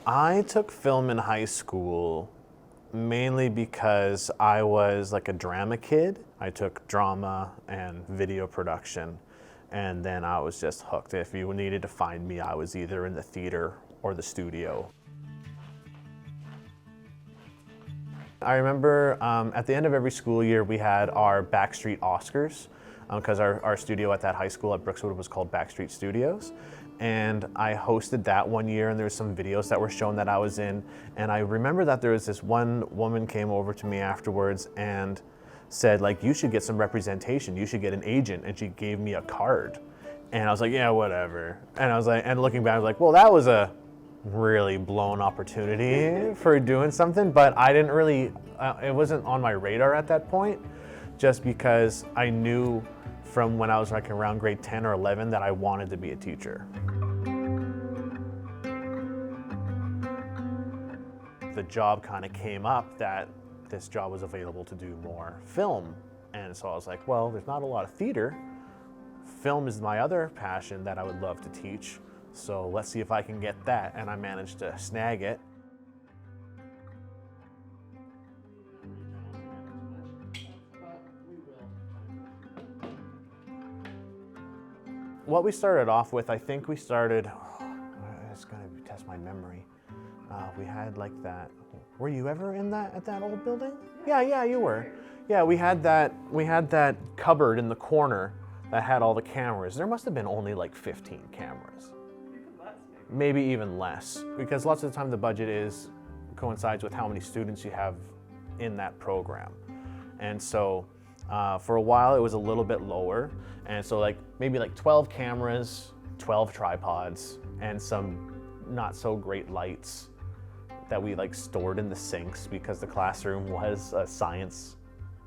I took film in high school mainly because I was like a drama kid. I took drama and video production, and then I was just hooked. If you needed to find me, I was either in the theater or the studio. I remember at the end of every school year, we had our Backstreet Oscars, because our studio at that high school at Brookswood was called Backstreet Studios. And I hosted that one year, and there were some videos that were shown that I was in. And I remember that there was this one woman came over to me afterwards and said, like, you should get some representation, you should get an agent. And she gave me a card. And I was like, yeah, whatever. And I was like, and looking back, I was like, well, that was a really blown opportunity for doing something, but I didn't really, it wasn't on my radar at that point, just because I knew from when I was like around grade 10 or 11 that I wanted to be a teacher. The job kind of came up that this job was available to do more film. And so I was like, well, there's not a lot of theater. Film is my other passion that I would love to teach. So let's see if I can get that. And I managed to snag it. What we started off with, I think we started, it's gonna test my memory. We had like that, were you ever in that, at that old building? Yeah, you were. Yeah, we had that cupboard in the corner that had all the cameras. There must have been only like 15 cameras. Maybe even less, because lots of the time the budget coincides with how many students you have in that program. And so for a while it was a little bit lower, and so like maybe like 12 cameras, 12 tripods, and some not so great lights that we like stored in the sinks because the classroom was a science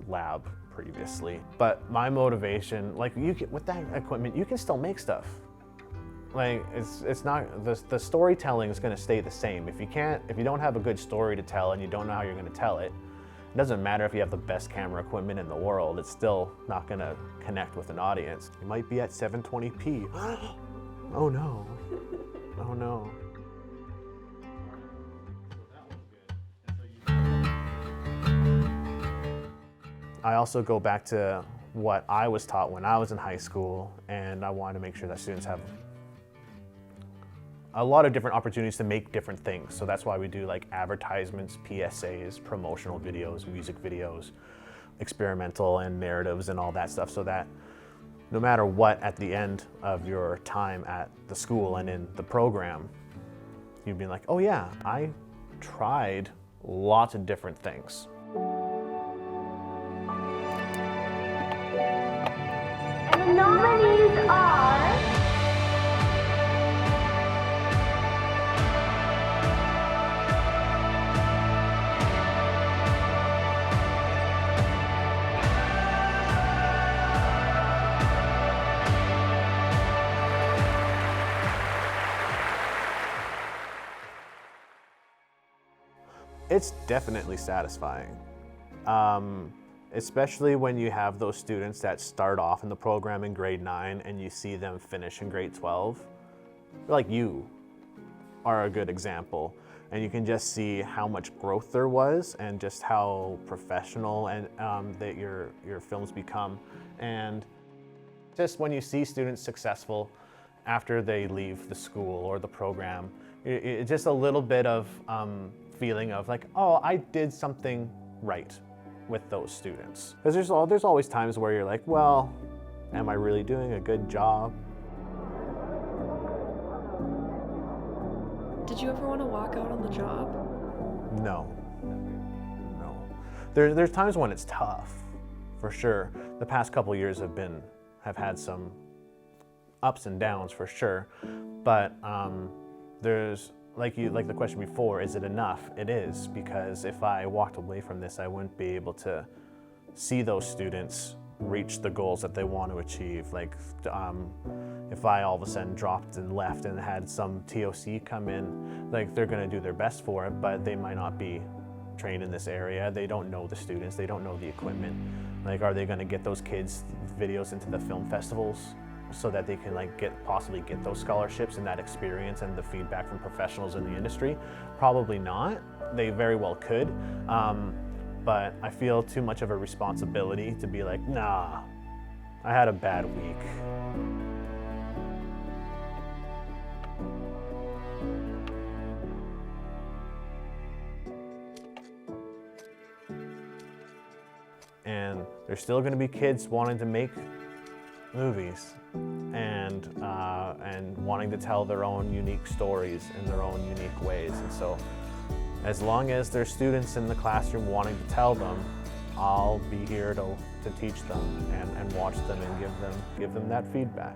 lab previously. But my motivation, like with that equipment, you can still make stuff. Like it's not, the storytelling is going to stay the same. If you don't have a good story to tell and you don't know how you're going to tell it, it doesn't matter if you have the best camera equipment in the world, it's still not going to connect with an audience. You might be at 720p. Oh no. Oh no. I also go back to what I was taught when I was in high school, and I wanted to make sure that students have a lot of different opportunities to make different things. So that's why we do like advertisements, PSAs, promotional videos, music videos, experimental and narratives and all that stuff, so that no matter what at the end of your time at the school and in the program, you'd be like, oh yeah, I tried lots of different things. And the nominees are... It's definitely satisfying, especially when you have those students that start off in the program in grade 9 and you see them finish in grade 12. Like you are a good example, and you can just see how much growth there was and just how professional and that your films become. And just when you see students successful after they leave the school or the program, it's just a little bit of feeling of like, oh, I did something right with those students. Because there's always times where you're like, well, am I really doing a good job? Did you ever want to walk out on the job? No. There's times when it's tough, for sure. The past couple years have had some ups and downs for sure, but there's, like the question before, is it enough? It is, because if I walked away from this, I wouldn't be able to see those students reach the goals that they want to achieve. Like if I all of a sudden dropped and left and had some TOC come in, like they're gonna do their best for it, but they might not be trained in this area. They don't know the students, they don't know the equipment. Like, are they gonna get those kids' videos into the film festivals? so that they can possibly get those scholarships and that experience and the feedback from professionals in the industry? Probably not. They very well could, but I feel too much of a responsibility to be like, nah, I had a bad week. And there's still going to be kids wanting to make movies and wanting to tell their own unique stories in their own unique ways. And so as long as there's students in the classroom wanting to tell them, I'll be here to teach them and watch them and give them that feedback.